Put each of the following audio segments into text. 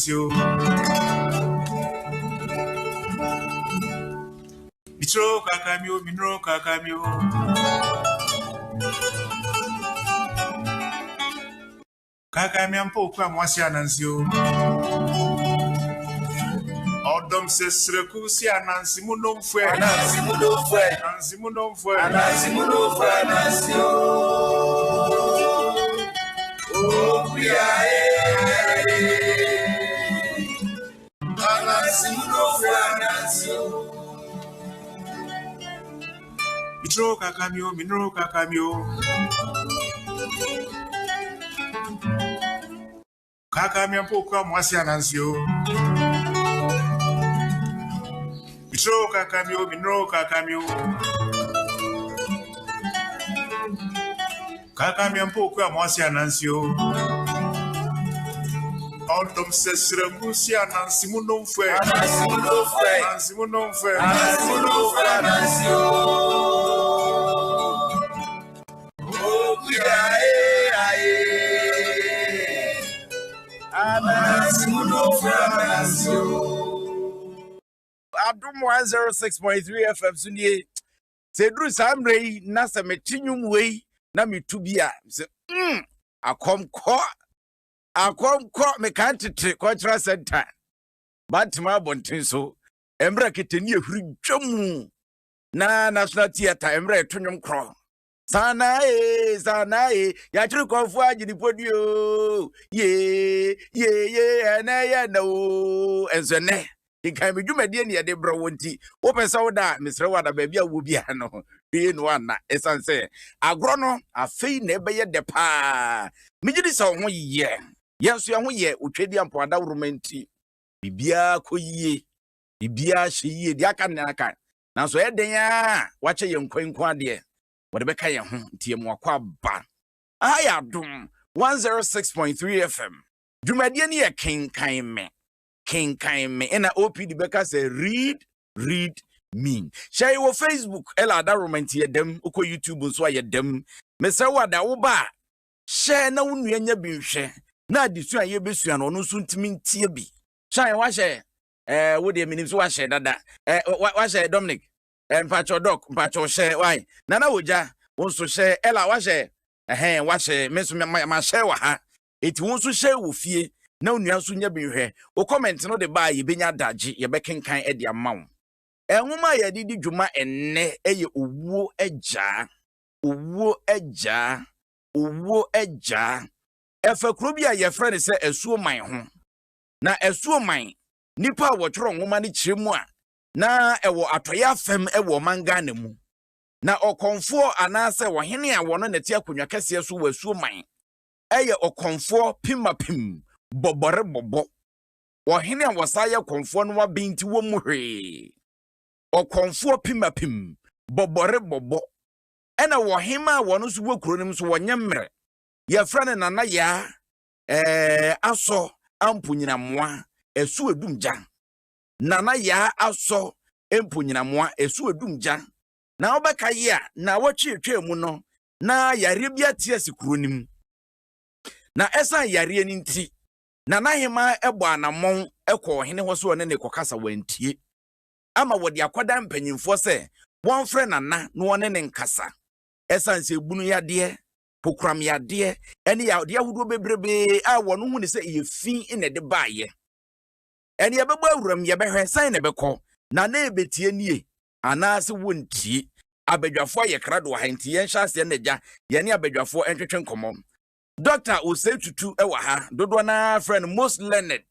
you. Mitro kakamio, minro kakamio. Kakamiampo kwa mwasi anansio. Adom sesreku si anansi munomfwe. Anansi munomfwe. Anansi munomfwe. Anansi munomfwe anansio. Oh, we are Anansi munomfwe anansio. Mitro kakamio, minro kakamio. Kakamiampo kwa mwasi anansio. Mitro kakamio, minro kakamio. Kakamiampo kwa mwasi anansio. Adom sesreku si anansi munomfwe. Anansi munomfwe. Anansi munomfwe. Anansi munomfwe anansio. Oh, anansi munomfwe anansio. Adom 106.3 FM Sunday. Sedru Samrei nasa metinyum wei na mitubia. Akomko me kantete cultural center. Batima bontinso. Emra keteni ehuri dwamu. Na National Theatre emra etunyum kro. Sana ya churu konfu ajini podio. Ye na no enzene. Kenkan Me dwumadie ne yede bro wonti wo pesa wo da misre wada ba bia wo bia no de no ana esanse agro no afei na ebe ye de pa migidi sa ho ye yeso ya ho ye otwedi ampo ada romanti bibia koyie bibia hye di aka na aka na so eden ya wache ye nkwankwa de wo de beka ye ho tie mu akwa ba aya Adom 106.3 FM dwumadie ne ye Kenkan Me. Kenkan Me. And OPD Becca say read me. Share your Facebook. Ella da romanti dem. Uko YouTube so ye dem. Me say wada uba. Share na unu yenye bi share. Na disu aye besu an onu so ntimi ntie bi. Share wa share. Wo de minim so wa share dada. Wa share Dominic. Mpacho doc, mpacho share why. Nana woja. Won so share Ella wa share. Wa share me so ma share wa ha. Eti won so share wo fie. Na onua so nya binhwe o comment no de ba ye benya daji ye bekenkan e de amawo enwoma ye didi dwuma enne eye owuo eja efakro bia ye frɛ se asuo man ho na asuo man nipa wo tworo nwoma ne kyeremu a na ewo atoya fam ewo manga na mu na okonfo anase wo hene a wono neti akonwa kase so wo asuo man eye okonfo pimapim bobore bobo ohene a wasaya konfo no wabinti wo mu hwe okonfo pimapim bobore bobo ena wo hema wono so wo kuro nim so wonyemre ye frane nana ya aso ampunyina moa esu edumja nana ya aso empunyina moa esu edumja na obeka ye na wotwetwe mu no na yare bia tie sikuro nim na esa yare ni nti na hema ebo anamon ekọ hene ho so ne kokasa wantie ama wodi akwada mpanyimfo se won frɛ nana no won ne nkasa esanse ebunu yade pokram yade ene ya de ahudo bebrebe a wono hu ne se yefi ene de baaye ene ye bebo awuram ye behwe san ne bekọ na ebetie nie anase wontie abadwafo ye krado ha ntie yen hyase ne gya ye ne abadwafo entwetwe nkomom Doctor Osetutu ewa ha dodo na friend most learned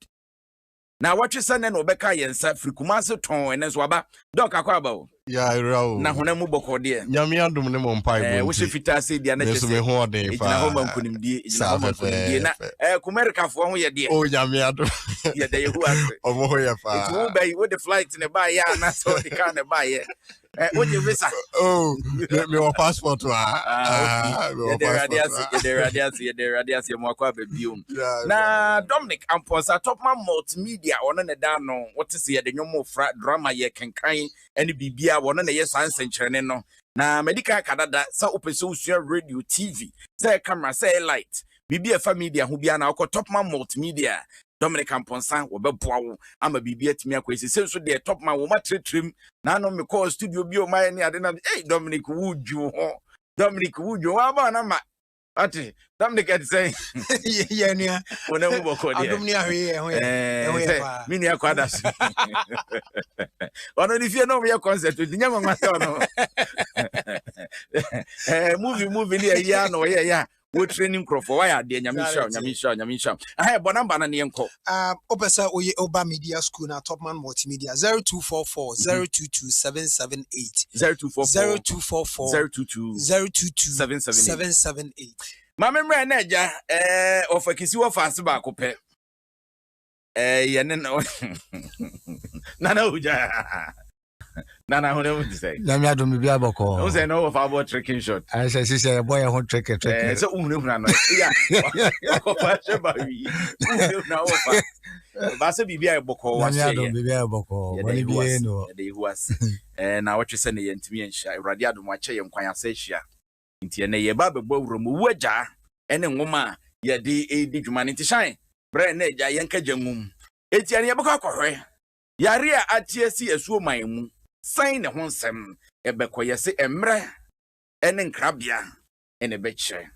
na watwe sene na obeka yensa frikumase ton ene so aba doc akwa aba o ya irawo na hona mu boko de nyame adom ne mo mpai wo se fita se dia na chese me ho de fa na ho mankunim die na kumerika fo ho ye de o nyame adom ye de yehu ase o mo ho ye fa it will be with the flight ne ba ya na so the car ne ba ye what you visa oh me o passport the radius mo akwa bebium na Dominic Amposa topman multimedia ono ne da no what is ye de nyomo fra drama ye kenkan ene bibia wono na ye sansenkyerene no na medical kadada sa opese usua radio TV say camera say light bibia fa media ho bia na akọ topman multimedia Dominic Amponsan wo beboa wo ama bibia timi akwesi se so de top man wo matretrim na no me call studio bi o my ne ade na Dominic wuju ho Dominic wuju wa ba na ma ati Dominic at say yeah nia wona mu boko de Adom ni ahwe ehwe pa mi ni akwada so ono ni fie no me concert dinya ma mata no movie ni ya no ya we training crop for why dey nyamisha aha bo number na ne enko opesa oye oba media school na Topman multimedia 0244 022 778 778 ma memre na eja ofakisi wo fast ba ko pe ye ne na uja Nana who never say. Namia do me bia boko. Don't say no of our tricking shot. I say boy I want trick. So no. Yeah. Now Basa bibia boko was say. Namia do bibia boko. Boni bia no. They was. Na what you say na yentimi enhia. Awrade adom ache ye nkwan asa hia. Nti na ye ba bebo wuro mu waja ene nwoma ye di dwuma nti shine. Bre na eja ye nka jangum. Eti ane ye boko akohwe. Yare a atiesi esuo man mu san ne ho nsem ebekoyese emre ene nkrabia ene beche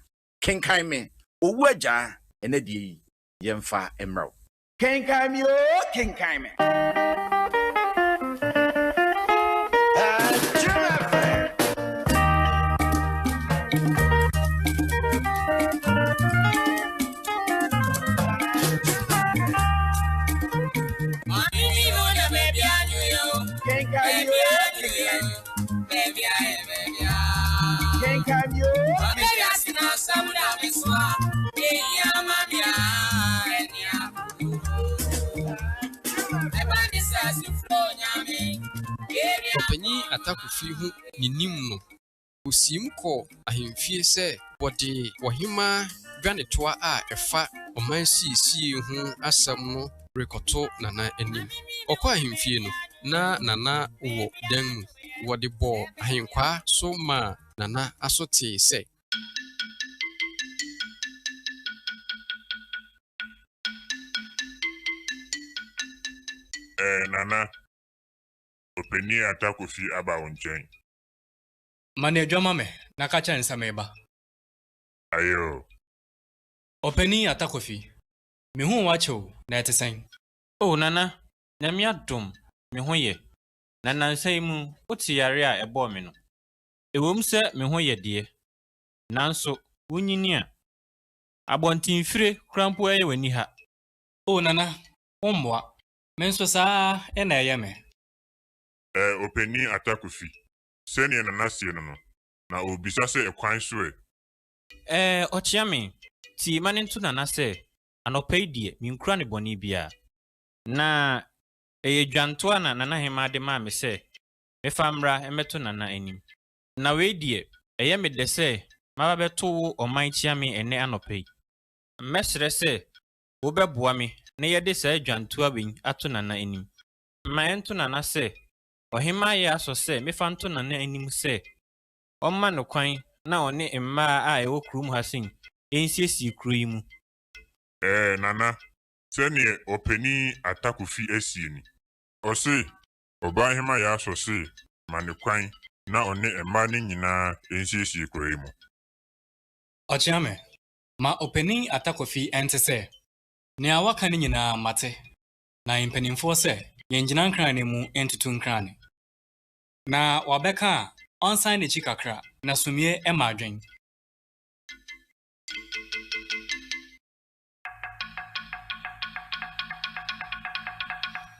kenkan me owu agya ene die yemfa emro kenkan me o kenkan me Kenkan me Openi atakufi hu ninim no osim ko ahemfie se bode wohima dwanetoa a efa omansiisie hu asam no rekoto nana anim okwa ahemfie no na nana wo dan mu wode bo ahenkwa so ma nana asote se Nana Openi atakufi aba wonchen. Mane dwama me na ka kya nsameba. Ayo. Openi atakofi. Me hu wacho na etesen. Oh nana, nyame adom me ho ye. Nana nsai mu oti yare a ebo me no. Ewom se me ho ye de. Nanso wunyini a abontinfire krampo aye wani ha. Oh nana, omwa. Menso sa ena ye me. Openi atakufi. Seni nana sie no. Na obisa se ekwan so e. Ochia me. Ti manentu nana se anopai die minkura ne boni bia. Na dwanto na nana hema de ma me se mefa mra emeto nana anim. Na we die eye me de se maba beto wo oman chia me ene anopai. Mesre se wo beboa me na ye de se dwanto aben ato nana anim. Ma ento nana se ohima ye aso se mefa nto nana anim se omma no kwan na one emma a ewo krum hasin ensiesi kru yi mu. Nana seni openi atakufi esieni. Ose oba hema ya so se manekwan na one emma ne nyina ensiesi kru yi mu. Ochiame. Ma openi atakofi ente se. Ne awaka ne nyina mate. Na impenimfo se yenjina nkran ne mu entutu nkran. Na wabeka onsan ne chikakra na sumie emadwen.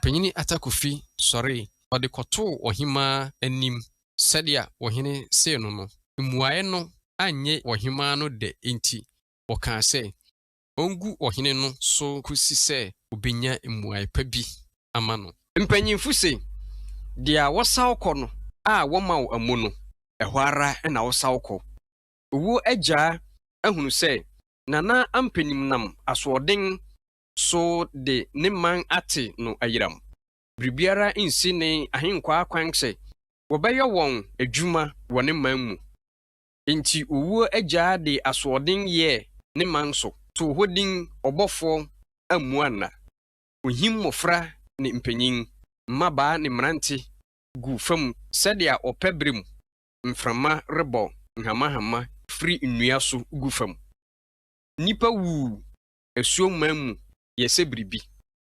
Penyini atakufi sorry ode koto ohima anim sedia ohene se no muaye no anye ohima no de enti oka se ongu ohene no so kusi se obenya muaye pa bi ama no mpanyimfu se dia wosaw kɔ no a womaw amu no ɛhɔ ara na wosaw kɔ owo agya ahunu se nana ampenim nam asoɔden so de ne man ate no ayiram bribiara insi ne ahenkwa kwan se wɔbɛyɛ wɔn adwuma wɔ ne man mu enti owo agya de asoɔden yɛ ne man so to hodin ɔbɔfo amuana ohim mofra ne mpanyin mmabaa ne mmerante gu fam sɛdeɛ ɔpɛbrem mframa rebɔ nhamahama firi nnua so gu fam. Nipa wu asuoman mu yɛsɛ biribi.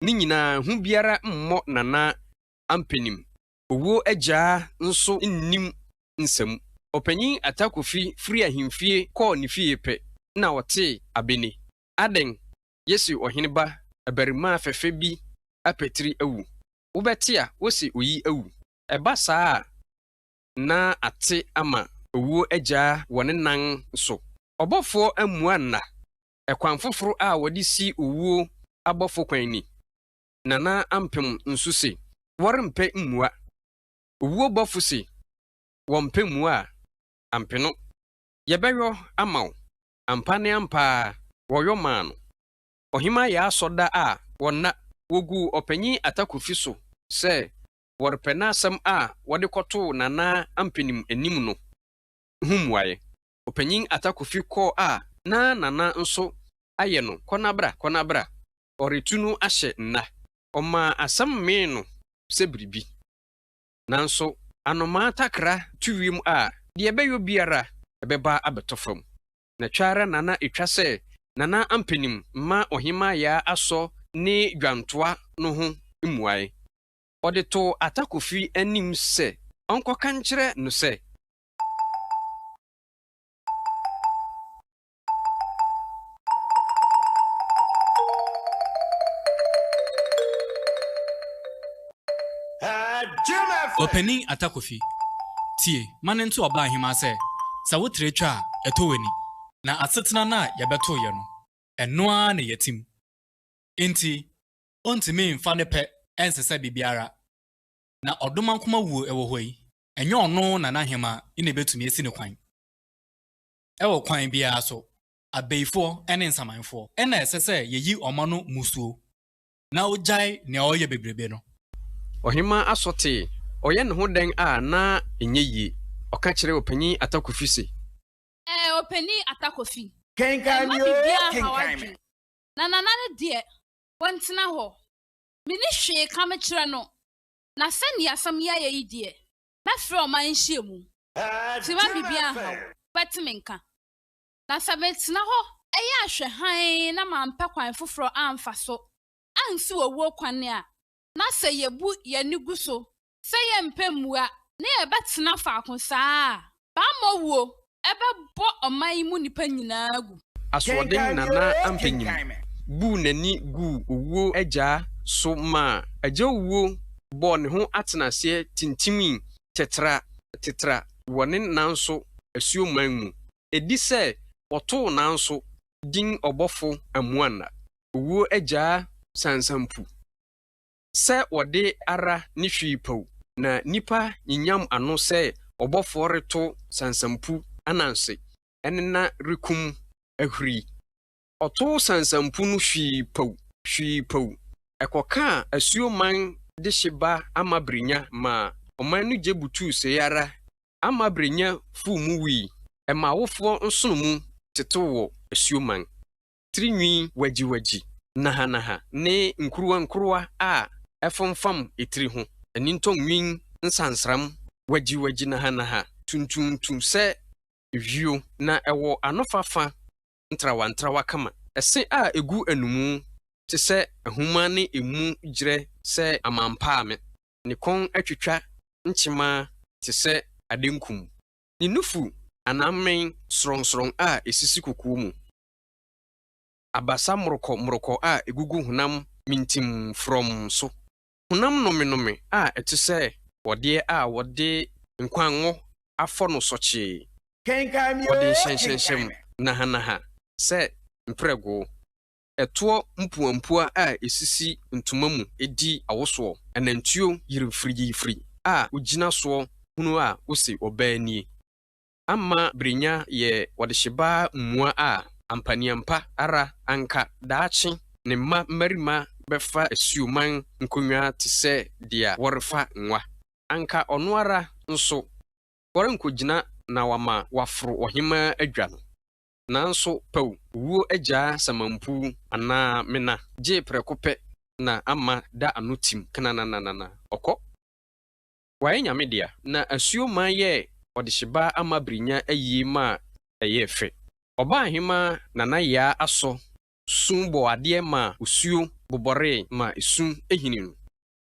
Ne nyinaa hu biara mmɔ nana ampenim. Owuo agyaa nso nnim nsɛm. Ɔpanyin Atakofi firi ahemfie kɔɔ ne fie pɛ na ɔte abene. Aden yesi ɔhene ba abarimaa fɛfɛ bi apɛtiri awu. Wobɛte a wosi oyi awu. Ɛba saa na ate ama owuo agyaa wɔ ne nan so. Ɔbɔfoɔ amua nna. Ɛkwan foforo a wɔde si owuo abɔfo kwan ni. Nana ampem nso se wɔrempɛ mmua. Owuo bɔfo se wɔmpɛ mmua a ampeno. Yɛbɛyɔ ama wo. Ampa ne ampa wɔyɔ maa no. Ɔhema yɛ asɔda a wɔna wogu ɔpanyin Atakofi so sɛ wɔrepɛ n'asɛm a wɔde kɔtoo nana ampenim anim no. Humwaye. Ɔpanyin Atakofi kɔɔ a na nana nso ayɛ no kɔnabra. Ɔretu no ahyɛ nna. Ɔma asɛm mee no sɛ biribi. Nanso anomaa takra tuwim a deɛ ɛbɛyɔ biara ɛbɛba abɛtɔ fam. Na twara nana etwa sɛ nana ampenim ma ɔhema ya asɔ ne dwantoa no ho mmuae. Ɔde to Atakofi anim sɛ ɔnkɔka nkyerɛ no sɛ Ɔpanyin Atakofi tie mane nto ɔba ahema sɛ sɛ wotre twa a ɛtɔ w'ani na asetena na yɛbɛto yɛ no ɛnoa na yɛtim enti ontimi mfa ne pɛ ɛnsesa bibiara na ɔdoma nkoma wuo ɛwɔ hɔ yi ɛnyɛ ɔno na n'ahema ine betumi esi ne kwan ɛwɔ kwan biara so abeifo ɛne nsamanfo ɛna ɛsɛ sɛ yeyi ɔma no musuo na ogyae nea ɔyɛ bebrebe no. ɔhema asɔte ɔyɛ ne ho den a na enye yie. Ɔka kyerɛ ɔpanyin Atakofi se ɔpanyin Atakofi Kenkan Me. Na nana ne deɛ wɔntena hɔ. Mini hwee ka me kyerɛ no. Na sɛnni asɛm yɛ yi deɛ. Mɛfrɛ ɔman hyia mu. Tiwa bibia ha. Bɛteme nka. Na sɛ metena hɔ ɛyɛ ahwɛ han na mampɛ kwan foforo amfa so. Ansi wɔwuo kwan a na sɛ yebu yɛni gu so. Sɛ yɛmpɛ mmua na yɛbɛtena faako saa. Bammɔ wuo ɛbɛbɔ ɔman yi mu nipa nyinaa gu. Asoɔden nana ampenyim bu n'ani gu owuo agyaa so ma agya owuo bɔ ne ho atenaseɛ tintimi tetra wɔ ne nanso asuoman mu. Edi sɛ wɔtoo nanso din ɔbɔfo amuana. Owuo agyaa sansampu. Sɛ wɔde ara ne hwii pau na nipa nyinyam ano sɛ ɔbɔfo reto sansampu ananse ɛne na rekum ahuri. Ɔto sansampu no hwii pau. Ɛkɔka asuoman de hyeba ama brenya ma ɔman no gye butu seyara ama brenya fu mu wi. Ɛma wofoɔ nsono mu tetew wɔ asuoman. Tirinwi wagyi naha ne nkuruwa a ɛfomfam etiri ho. Ɛnintɔnwin nsansram wagyi naha tuntum sɛ wio na ɛwɔ anofafa ntrawa kama. Ɛse a egu anumu te sɛ ahuma ne emu gyerɛ sɛ amampaame. Ne kɔn atwitwa nkyema te sɛ adenkum. Ne nufu anamen sorɔnsorɔn a esisi kokoɔ mu. Abasa morokɔ a egugu honam mintim from so. Honam nome a ɛte sɛ wɔde a wɔde nkwango afɔ no sɔkye. Kenkan Me. Wɔde hyɛnhyɛm naha sɛ mprɛgo. Ɛtoɔ mpuampua a esisi ntoma mu edi awosoɔ. Ɛnantuo yirifri a ugina soɔ hunu a osi ɔbaanie. Ama brenya yɛ wɔde hyeba mmua a ampaniampa ara anka daakye ne mmarima bɛfa asuoman nkonwa te sɛ dia wɔrefa nwa. Anka ɔno ara nso wɔrenkogina na wama waforo ɔhema adwa no. Nanso pau wuo agyaa samampu anaa mena gye prɛko pɛ na ama da anotim kanananana okọ wae nyame dia na asuo man ye odiheba ama brinya ayi ma eye fe oba ahema nana ya aso sumbo ade ma usuo bobore ma isun ehini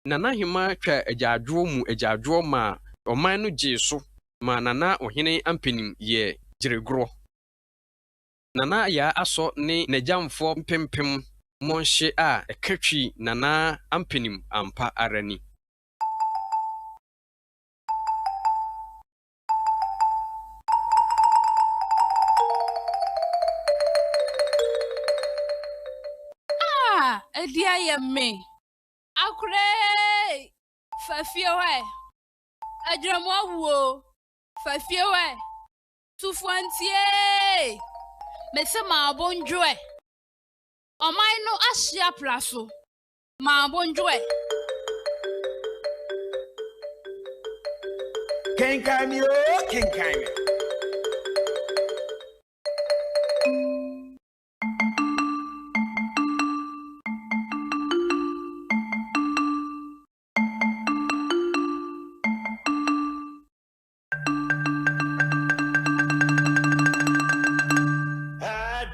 nana hema twa agyaadwo ma oman no gye so ma nana ohene ampenim ye giregro nana ya aso ne nagyamfo mpempem monhye a ekatwi nana ampenim ampa arani Edia yemme. Akure fafiewe. Adremo wo. Fafiewe. Tufuantie. Mese ma bonjoe. Omai no ahyia plaso. Ma bonjoe. Kenkan Me, oh, Kenkan Me.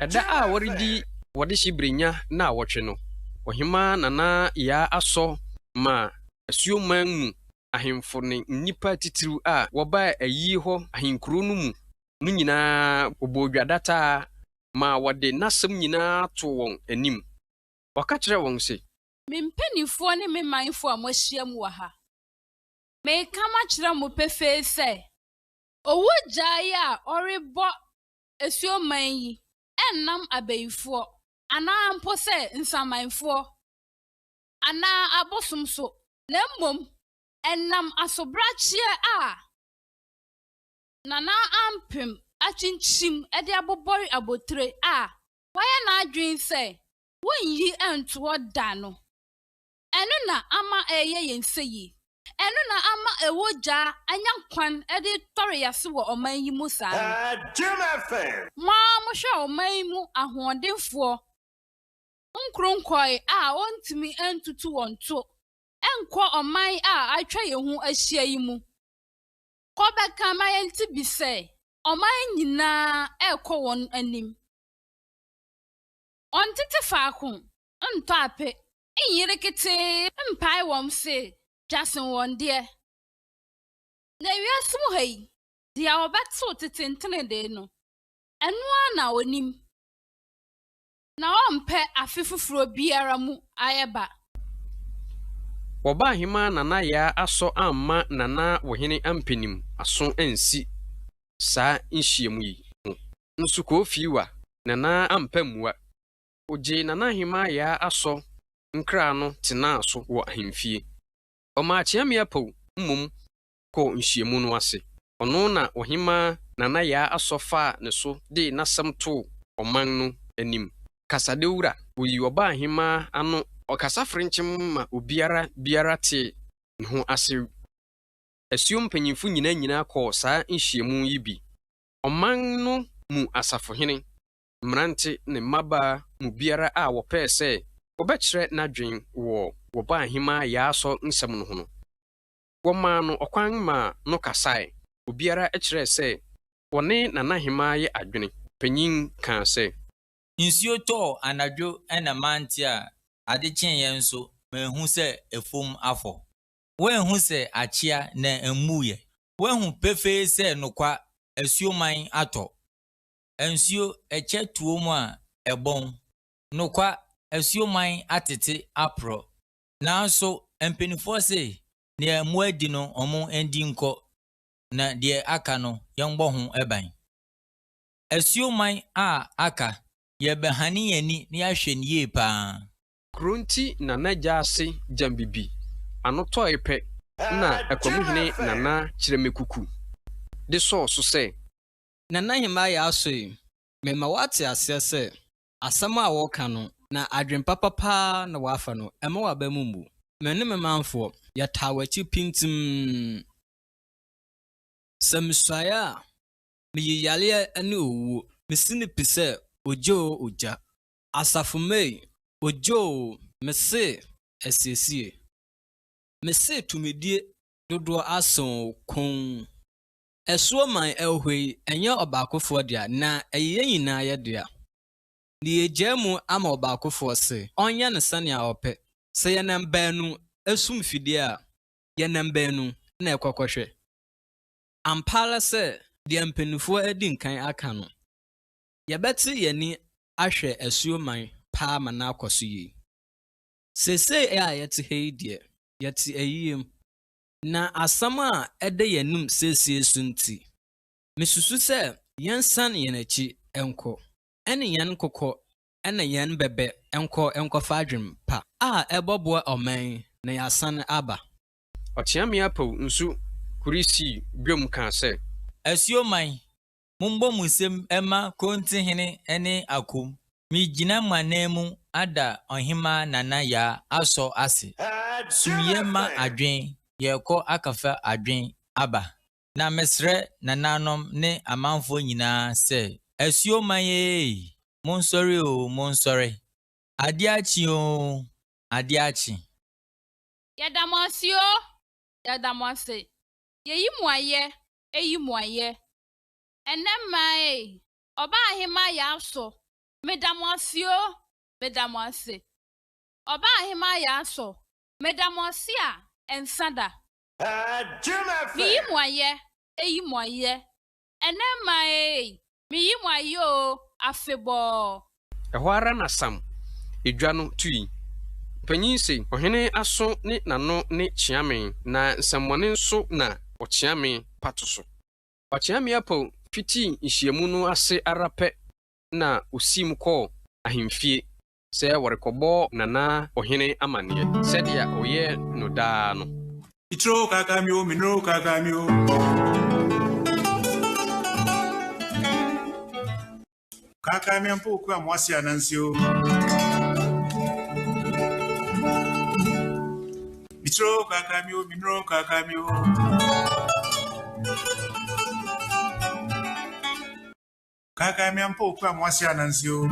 Eda a woridi wode shibrinya na wotwe no ohima nana ya aso ma asuo man mu ahemfo ne nipa titiru a woba ayi ho ahenkuro no mu no nyina obodwadata ma wode nasem nyina to won anim waka kire won se Mempanifo ne me manfo a mohia mu wa ha me kama kire mo pefe se owu gyae a orebo asuo man yi ennam abayifo ana mpo se nsamanfo ana abosomso na mmom ennam asobrachie a nana ampem achinchim ede abobori abotre a waya na adwen se wonyi ento da no eno na ama eye yenseyi eno na ama ewoja anyankwan ede tore yase wo oman yi mu saa Adom FM. ma mo hwe oman yi mu ahoɔdenfoɔ nkronkoi a ontimi entutu wonto enkɔ oman a atwa yehu ahyia yi mu kɔbɛka ma yenti bi sɛ oman nyinaa ɛkɔ won anim ontete faako ntɔ ape nyirikete mpai wɔm se jasen wɔn deɛ na wiasem ha yi dia wɔbɛto tetentene de no ɛnoa na onim na ɔmpɛ afe foforo biara mu ayeba woba ahema nana ya aso amma nana wohene ampenim aso ansi saa nhyiemu yi nso kofiwa nana ampamua oje nana hema ya aso nkra no tena so wo ahemfie oma chiamia po mmom ko nhyiemu no ase ono na ohema nana ya aso fa ne so de nasam to oman no anim kasadewura oyi oba ahema ano okasa frenchim ma obiara te ne ho ase asuo mpanyimfo nyina kɔ saa nhyiemu yi bi oman no mu asafohene mrante ne maba mu biara a wɔpɛ sɛ wɔbɛkyerɛ n'adwen wɔba ahema ya aso nsɛm no ho no wɔma no ɔkwan ma no kasae obiara kyerɛ sɛ wɔne nanahema yɛ adwene panyin ka sɛ nsuo tɔ anadwo ɛna mante a ade kyenye nso mehu sɛ efom afɔ wenhu sɛ akyea na emuye wenhu pefe sɛ nokwa asuo man atɔ nsuo ɛkyɛ tuo mu a ɛbɔn nokwa asuo man atete apro nanso mpenifo sɛ ne emu adi no ɔmo endi nkɔ na deɛ aka no yɛmbɔ ho ɛban asuo man a aka yɛbɛhane yani ne ahwɛ ne yie paa kronti nana gyase jambibi anoto epe na ekomuhene nana kyeremekuku de so sɛ nana hima ya asoi mema wate ase sɛ asɛm a wɔka no na adwen papa na wafa no ɛma waba mu mbu mene memanfo yɛtawachi pintim samsuaye a meyiyale ane owu mesini pise ojo oja asafumei ojo mese asiesie me se tumidie dodo aso kon esuo man elhwei enye obakofo dia na eye nyina ye dia ni ejemu ama obakofo se onye ne sane a ope se ye nam banu esum fidie a ye nam banu na ekwakwahwe ampala se de mpenufo adi nkan aka no ye beti ye ni ahwe esuo man pa ma na akoso yi sese a yete hei die yete ayiem na asama ede yanum sese sunti mesusu se yensan yenachi enko ene yen kokko ene yen bebe enko fadwem pa a ebobo oman na yasan aba Ɔteame apɔw nsu kurisi dwom ka sɛ Asuo man, mumbo musem ema konti hene ene akum. Mi jina manemu ada ohima nana ya aso ase. Sumyema adwen, yeko akafa adwen aba. Na mesre nananom ne amanfo nyina se. Asuo man ye, monsori o, monsori. Adiachi o, adiachi. Yadamasio, yadamase. Yeyi mwaye, eyi mwaye. Enema oba ahima ya so. Medamasio, medamase. Oba ahima ya so. Medamosia, ensada. Miyi mwaye, eyi mwaye. Enema miyi mwaye o, afebo. ɛhɔ ara na sam edwa no tui panyin se ɔhene aso ne nano ne kyeame na nsɛmmɔne nso na ɔkyeame pato so ɔkyeame apɔw fiti nhyiamu no ase ara pɛ na osim kɔɔ ahemfie sɛ wɔrekɔbɔ nana ɔhene amanneɛ sɛdeɛ ɔyɛ no daa no Mitro kakamio, minro kakamio. Kakamio mpo kwa mwasi anansio. Mitro kakamio, minro kakamio. Kakamio mpo kwa mwasi anansio.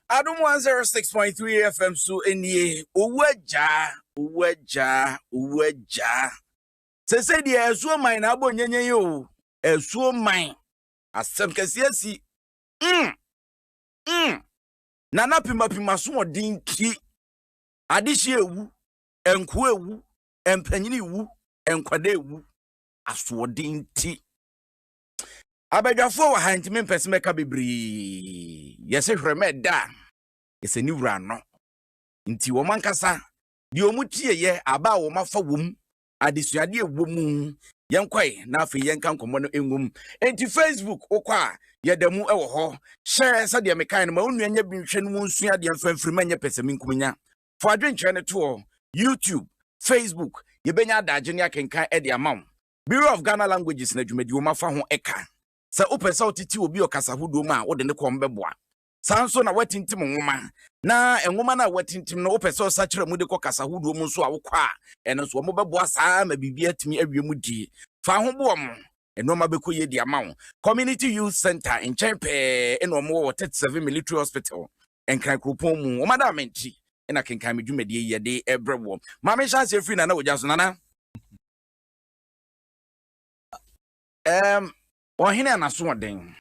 Adom 106.3 FM so enie uwaja sese die esuo man na abo nyenye yo esuo man asem kesiasi na na pima so odin ki adihye ewu enko ewu empanyini ewu enkwada ewu aso odin ti abadwafo wa hantime mpese ka bebre yese hwreme da yese ni wura no nti wo mankasa di omutie ye aba wo mafa wom adesuade ewom yenkwai na afi yenka nkomo no engum enti Facebook okwa yedamu ewo ho share sa de mekan no ma onu anya bi nhwe no nsu ade mfamfirima nya pesemi nkumnya fo adwenkyere ne to YouTube Facebook yebenya adaje ne akenkan e de amam Bureau of Ghana Languages na dwumadi wo mafa ho eka sa opesa otiti obi okasa hodo ma wo de ne kom beboa sanso na watintim nwoma na enwoma na watintim no opesa osakire mu de kokasa hodo mu so awokwa eno so mo beboa saa ma bibia timi awiemu di fa ho bo mo enoma bekoye di amawo Community Youth Center in Chempe eno mo wo 37 Military Hospital enkran kropon mu o madam enti ena Kenkan Me dwumadi ye de ebrewo ma me chance free na wogya so nana ohene anaso den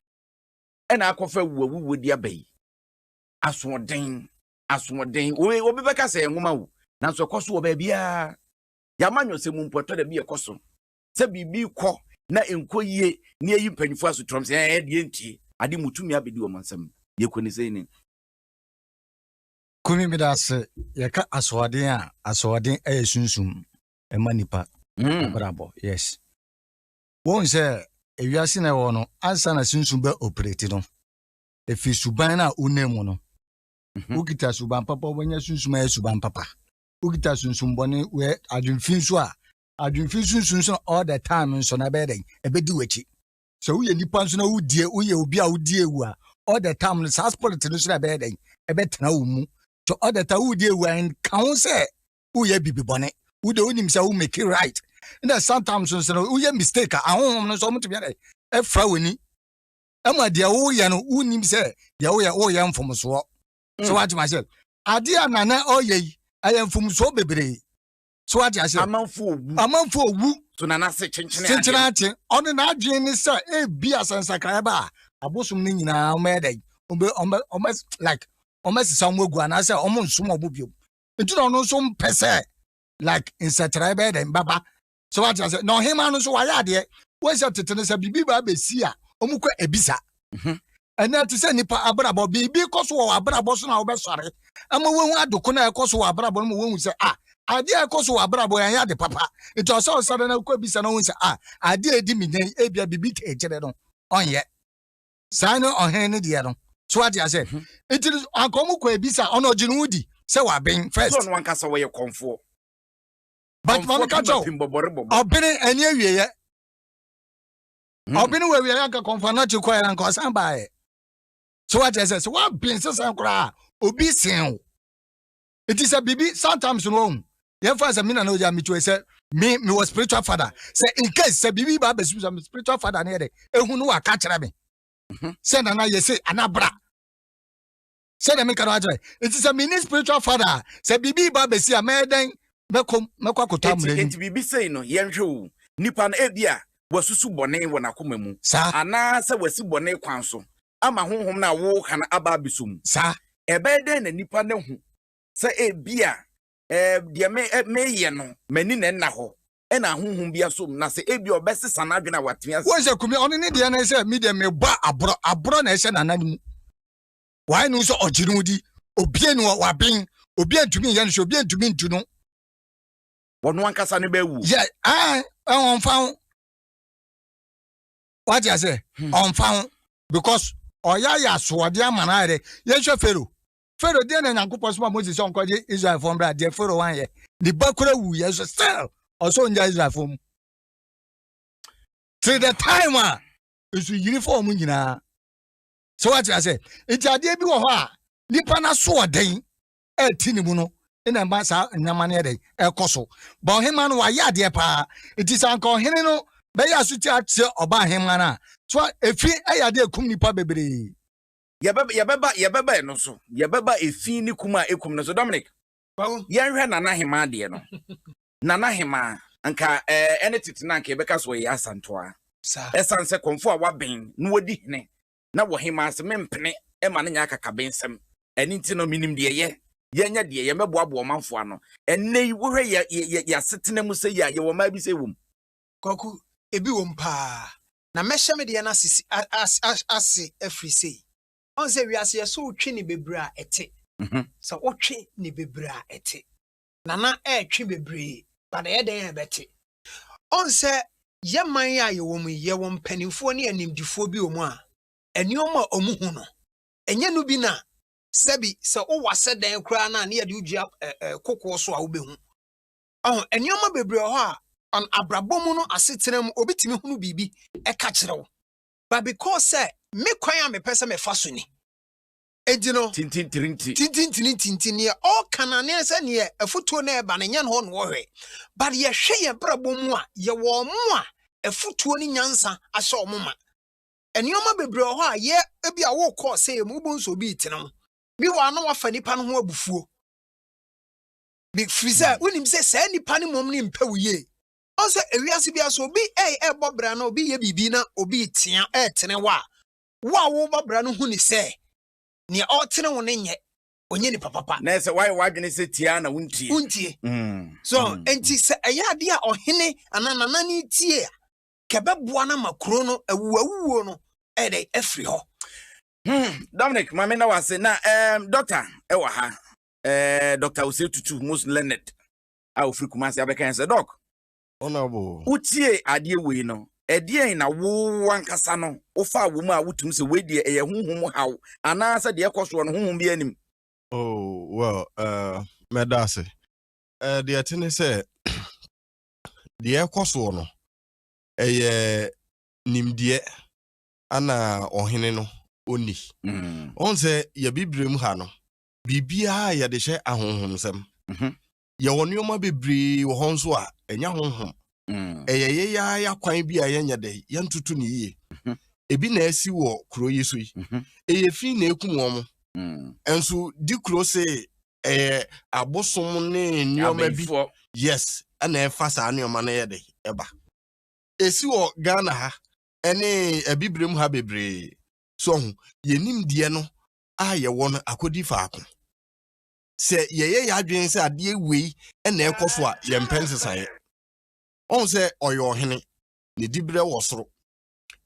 ena akofa wuwu di abai asoden obi beka se enwoma wu nanso ekoso wo ba bia ya manyo se mu mpoto da bia ekoso se bibi kɔ na enkoyie ne ayi mpanyifo asotrom se de enti ade mutumi abedi wo mansam ye koni se ni kumi midase yeka asoden sunsun emanipa brabo yes won se ewiase na wo no ansa na sunsun be operate no efi suban na unemu no ukita suban papa obanya sunsun ma suban papa ukita sunsun bone we adwumfin sunsun all the time so na be den ebedi wachi so uye nipa nso na udie uye obi a udie wu a all the time no transport no so na be den ebetena wo mu to all the time udie wu and kan say uye bibi bone ude onim say we make it right and sometimes so uye mistake ahom no so mutu bia e fra weni ema dia wo ye no unim say dia wo ye mfom so what myself ade anana oye I am from so baby. So what I say? I'm for Woo. so Nana say chinchina. Cincinnati on an agent is a beer and Sakraba. A bosom nina made almost like almost some wood I say almost some of you. And you don't know some pese like in Satrabe and Baba. So what I said, no, him and so I had it. What's up to Tennessee Bibi Sia, Omuka Ebisa. And then to say Nipa Abrabo, because we are Abrabos now, sorry. I'm a woman to connect because we are Abrabo when we say, I dear cause we are Abrabo and had the papa. It was all sudden could be some say, I dear Dimmy, Abia Bibi General on yet. Sign on Henry Diadon. So what I said, it is Uncle Bisa on Ojinudi. So I being first one cast away your comfort. But one catch up. I've been a near year. I've been where we are confirmed not to quite and cause somebody. So what I said, so what being so some cry, obese. It is a baby sometimes wrong. Your father, me no jam me to say, me was spiritual father. Say, in case, say, baby, Baba, some spiritual father near there, who know I catch me. Send an I say, anabra. Send a make an it is a mini spiritual father. Say, baby, Baba, see a maiden. Enti bibi say no yenhwe nipa na ebia wasusu bone wona komemu ana se wasi bone kwan so ama honhom na wo kana aba bisum sa ebe den na nipa ne hu se ebia de me ye no mani na ho e na honhom bia so na se ebia obesesa na adwena watwe wo se kumi oni ne de na se me de me ba abro na ehye na nanimu why no so ojirudi obie no wa ben obie ntumi ye no so obie ntumi ntuno One kasa ne bewu. Yeah, on found. What you say? On found because ya swadia manare. Yes, Pharaoh. Pharaoh didn't and Kupos Moses on Koji Israel from Brad, dear Pharaoh 1 year. The Bakura wu yes still also in Israel from. To the timer is uniform. So what I say? It's a dear Biwa. Nipana swording. Tinimuno. In a massa and Yamanere, El Coso. But him and Waya, dear pa, it is Uncle Henno, Baya Sutia, or by him, Mana. So if he idea come baby. Yababa, no so. Yababa, a fini kuma ekum, so Dominic. Well, Yan Nana Hima, dear no. Nana Hima, Anka, anything Nanke, because we are Santua. Esan se comfort what being, no dine. Now what him as a mempene, Emanaka cabensem, and intino minim dear ye. Yenya de ye meboabo manfo ano enne wo hwe ya setena mu se ya ye wo ma bi se wom Koku ebi wom pa na mehye me de na asi afri sei on se wiase so utwe ni bebra ete so utwe ni bebra ete na etwe bebre ba na ye den bete on se ye man ya ye wom ye wom panimfo ne animdifo bi wom a enioma omuhu no enye no bi na Sebi so o wase dan kura na ne yade ugua kokko so a wobehu enioma bebre ho a on abrabomu no asetenam obetimi hunu bibi e ka kirewo but because say me kwan a me pese me fa so ni ejino tintin ne o kanane se ne afutuo na eba ne nya no no hwe but ye hwe ye brabomu a ye wo mu a afutuo ni nyansa ahye omuma enioma bebre ho a ye ebi a wo call say mu bonso bi tinam bi wa no wafa nipa no ho abufuo bi friza unim se nipa ne mom ne mpa wuye on se ewiase bia so obi bobra na obi ye bibi na obi tia tene wa wo bobra no hu ni se ne o tene wo ne nye onye ni papa na se why wadwene se tia na wuntie so enti se eyade a ohene ananana ni tie kebeboa na makro no awuwo no dey afri ho Dominic, my men was saying, doctor, Ewaha, Dr. Usetutu, most learned. I will frequently say, I can say, Doc. Honorable. Utie, a dear we know, a dear in a woo one casano, or far woman, would to say, wait, dear, a whom how, and answer the cost one whom be any. Oh, well, Medase. The attendant said, the cost one, a nimdie, ana ohineno. Oni. On se ya bibrem ha no. Bibia ya de hye ahonhomsem. Ya wonioma bebre wo honso a enya honhom. Eyeye ya kwan bi a yenya de yentutu ne yie. Ebi na asi wo kuro yi so yi. Eyefi na ekum wo mo. Enso di kuro se abosom ne nneɔma bi yes ana ɛfa saa nneɔma no yɛ de ɛba esi wɔ Ghana ha ɛne abibrem ha bebree so ho yenim die no a yɛwɔ no akodi faako sɛ yɛyɛ yɛadwen sɛ adeɛ wei ɛna ɛkɔ so a yɛmpɛ nsesaeɛ ɔn sɛ ɔyɛ ɔhene ne dibrɛ wɔ soro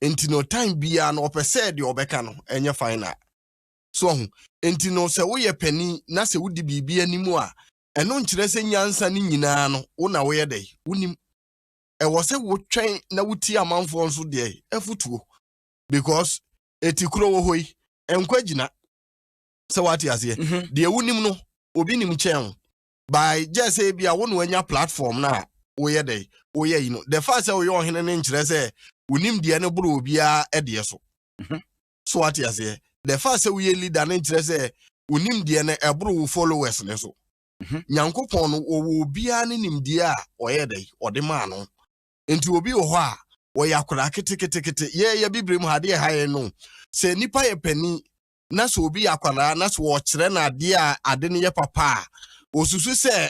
enti no time bia no ɔpɛ sɛ deɛ ɔbɛka no ɛnyɛ final so ho enti no sɛ woyɛ pani na sɛ wodi biribi animu a ɛno nkyerɛ sɛ nyansa no nyinaa no wo na woyɛ dɛ wonim ɛwɔ sɛ wotwɛn na wuti amanfoɔ nso deɛ ɛfotuo because eti kuro wɔ hɔ yi ɛnkwa gyina sɛ wate aseɛ deɛ wonim no obi nim kyɛn by just say bia wo no anya platform na woyɛ dɛ woyɛ yi no the fact sɛ woyɛ ɔhene ne nkyerɛ sɛ wonim deɛ no boro obia ɛdeɛ so wate aseɛ the fact sɛ woyɛ leader ne nkyerɛ sɛ wonim deɛ no ɛboro wo followers ne so nyankopɔn no wo obia ne nim deɛ a ɔyɛ dɛ ɔde maa no enti obi wɔ hɔ a wɔyɛ akora ketekete yɛ bibrem ha deɛ ha yɛ no sɛ nipa yɛ pani na sɛ obi yɛ akora na sɛ wɔkyerɛ na adeɛ a ade no yɛ papa a osusu sɛ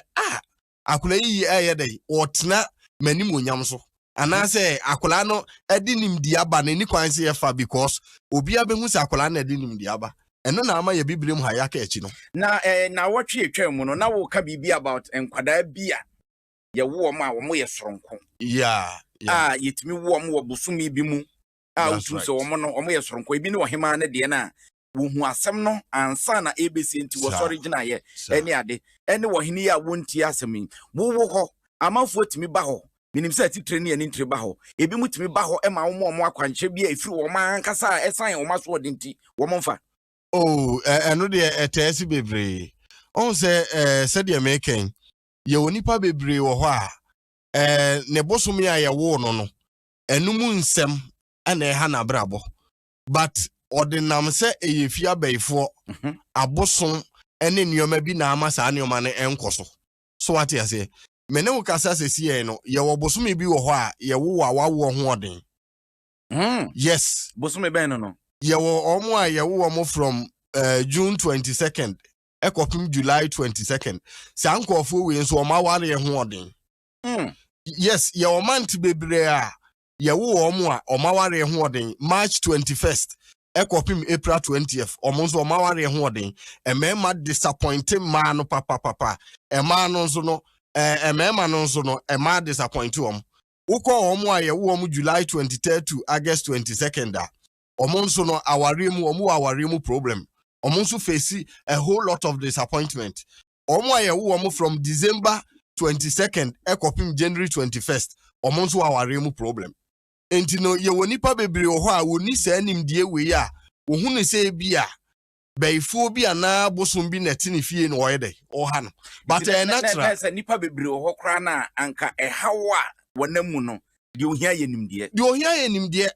akora yi ɛyɛ dɛ ɔtena manim onyam so anaasɛ akora no ɛde nimdi aba na ni kwan sɛ yɛfa because obi abɛhu sɛ akora no ɛde nimdi aba ɛno na ama yɛ bibrem ha yɛ aka akyi no na wɔtwe atwa mu no na wo ka biribi about nkwadaa bi a yɛwo wɔn a wɔn yɛ soronko yɛtumi wo wɔn wɔ bosomi bi mu wotum sɛ wɔn yɛ soronko ebi ne ɔhema ne deɛ na wohu asɛm no ansa na ABC nti wɔsɔre gyina yɛ ɛne ade ɛne wɔhene yi a wonti asɛm yi wowo hɔ amanfoɔ tumi ba hɔ minim sɛ titire ne yɛne ntire ba hɔ ebi mu tumi ba hɔ ɛma wɔn akwankyɛ bi a efiri wɔn ankasa a ɛsan wɔn aso ɔde nti wɔn mfa ɛno deɛ ɛtɛɛsi bebree ɔn sɛ sɛdeɛ mɛkɛn yɛwɔ nipa bebree wɔ hɔ a ne bosomi a yɛwo no ɛnum nsɛm ɛna ɛha na abrabɔ but ɔdenam sɛ ɛyɛ fie abɛifoɔ abosom ɛne nneɔma bi na ama saa nneɔma no ɛnkɔ so wate aseɛ mene wo kasa sɛsi yɛn no yɛwɔ bosomi bi wɔ hɔ a yɛwo a wawo ho ɔden yes bosomi bɛn no yɛwɔ ɔmo a yɛwo ɔmo from June 22nd ekopim July 22nd saa nkɔfo we nso ɔma ware ho ɔden yes yɛwɔ month bebree a yɛwo ɔmo a ɔma ware ho ɔden March 21st ekopim April 20th ɔmo nso ɔma ware ho ɔden emema disappointing ma no papa ema no nso no emema no nso no ema disappoint ɔmo wokɔ ɔmo a yɛwo ɔmo July 23rd to August 22nd a ɔmo nso no aware mu problem ɔmo nso face a whole lot of disappointment ɔmo a yɛwo ɔmo from December 22nd ekopim January 21st ɔmo nso aware mu problem enti no yɛwɔ nipa bebree wɔ hɔ a woni saa nimdie wei a wohu ne sɛ bi a bɛifuo bi ana bosom bi na tini fie no ɔyɛ dɛ ɔha no but natural sɛ nipa bebree wɔ hɔ kora na anka ɛhaw a wɔnam mu no deɛ ohia yɛ nimdeɛ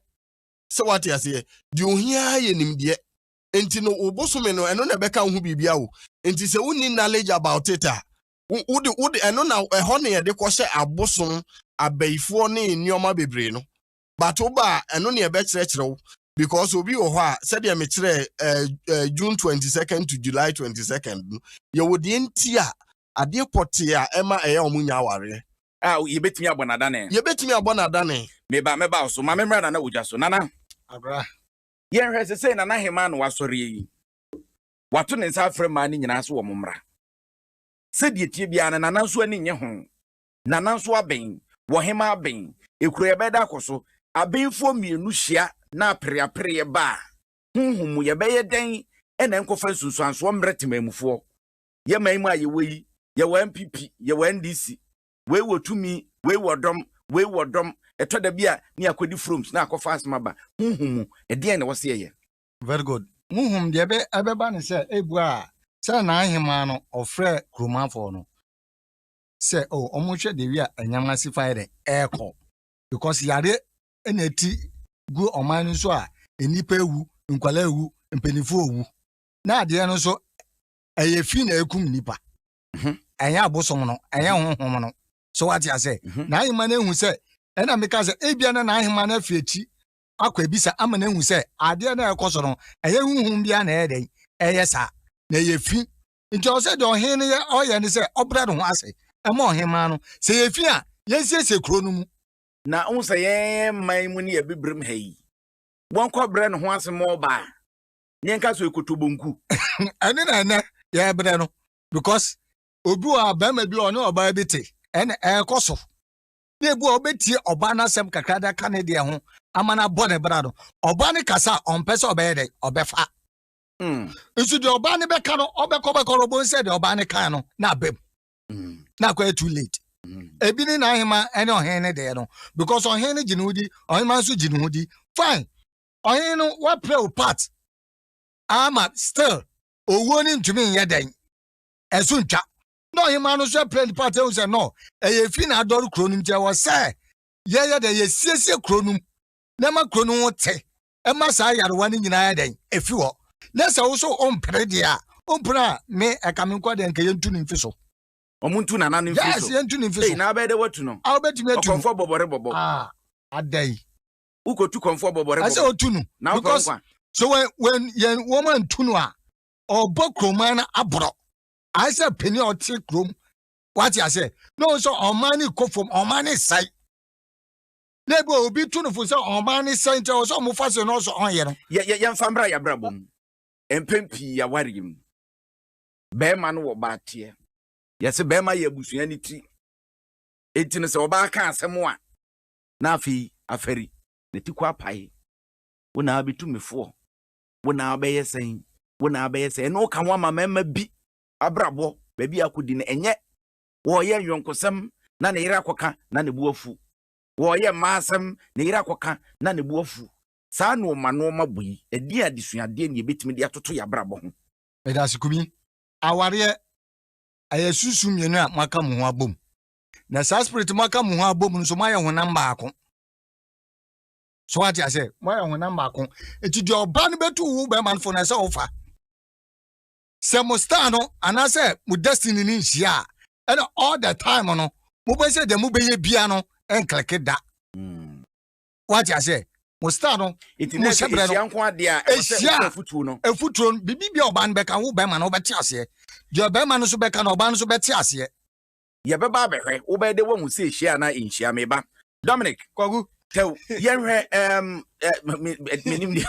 sɛ wate aseɛ deɛ ohia yɛ nimdeɛ enti no obosome no ɛno na bɛka ho bibia wo enti sɛ woni knowledge about it a wode ɛno na ɛhɔ ne yɛde kɔhyɛ abosom abɛifoɔ ne nneɔma bebree no but oba ɛno ne yɛbɛkyerɛkyerɛ wo because obi wɔ hɔ a sɛdeɛ mekyerɛ June 22nd to July 22nd no yɛwɔ deɛ nti a adeɛ pɔte a ɛma ɛyɛ ɔmo nya awareɛ yɛbɛtumi abɔ nadane meba so ma memra nana wogya so nana abra yɛnhwɛ sɛ sɛ nana hema no wasɔre yi wato ne nsa afrɛ maa no nyinaa so wɔ mo mmra sɛdeɛ tie biara no nana nso ani nyɛ ho nana nso abɛn wɔ hema abɛn ekuro yɛbɛda akɔ so abɛnfoɔ mmienu hyia na apreapre ba honhom yɛbɛyɛ dɛn ɛna nkɔfa nsunsuansoɔ mmerɛ temamufoɔ yɛman mu a yɛwɔ yi yɛwɔ MPP yɛwɔ NDC wei wɔ tumi wei wɔ dɔm ɛtɔ da bi a ne akɔdi froms na akɔfa asɛm ba honhom ɛdeɛn na wɔse yɛ very good honhom deɛ ɛbɛba ne sɛ ebu a sɛ na ahema no ɔfrɛ kuromanfoɔ no sɛ ɔmo hwɛ de wi a anyam ase fa yɛ ɛkɔ because yare ɛna ti gu ɔman no so a enipa ewu nkwala ewu mpanifo ewu na adeɛ no so ɛyɛ fi na ekum nipa ɛyɛ abosom no ɛyɛ honhom no so what you say na ahema na ehu sɛ ɛna meka sɛ ebia na ahema na afi akyi akɔ ebisa ama na ehu sɛ adeɛ na ɛkɔ so no ɛyɛ honhom bia na ɛyɛ dɛn ɛyɛ saa na ɛyɛ fi nti o se de ohen ne o ye ne se obra de ho ase e ma ohen ma no se ye fi a ye siesie kro no mu na unsa ye man mu ne ye bibrim ha yi won ko bre ne ho ase mo ba nyenka so ekotobonku ene na ne ye bre no because obi wa ba ma bi o ne oba bi te ene e koso na ebu obetie oba na sem kakra da ka ne de ho amana bo ne bra no oba ne kasa on pese oba de obefa nsu de oba ne beka no obekọ bo se de oba ne kan no na bem na kwa too late ebi ni na ahema ene ohen ne de no because ohen ne ginudi ohen man so ginudi fine ohen no what play a part ama still owo ni ntumi nye den esu ntwa no ohen man no so play the part e say no e fi na adoru kronum je wo say ye de ye siesie kronum na ma kronum te e ma sa yarewa ni nyina ya den efi wo na sa wo so ompre dia ompra me e ka me nkwa de nke ye ntu ni mfiso omuntu na nanu mfiso yes ye ntu ni mfiso na abede watu no a obetumi atu konfo bobore bobo adai ukotu konfo bobore bobo ase otunu because so when yen woman tunu a obokroma na abro I say penny or take room what you say no so on money go from on money side lebo obi tunu for say on money side so mo fa so no so on ye no ye mfambra ya brabom empempi ya warim be ma no wo baate yesi be ma ya busua ni ti etine se oba ka asem a na afi afari ne ti kwa pai wona abetumefo wona abeyesen no ka wa mama bi abrabo baby akudi ne enye wo ye nyonkosem na ne yira akoka na ne buafu wo ye masem ne yira akoka na ne buafu saa no ma boyi edi adesuade ne betimi de atoto ya brabo ho edasikumi aware ayasusu mienu a maka mu ho abom na sa spirit maka mu ho abom so maye ho namba ako so what you say maye ho namba ako eti de oba ne betu wo be man for na say ofa se mo star no anase mo destiny ni hia and all the time no mo be say de mo be ye bia no enkleke da what you say mo star no mo sebre no yanko ade a efutuo no bibi bia oba ne be ka wo be man no be ti ase de oba man no so be ka no oba no so be ti ase ye be ba behwe wo be de wo hu se hia na enhia me ba Dominic kwagu tew yenhwe menim ni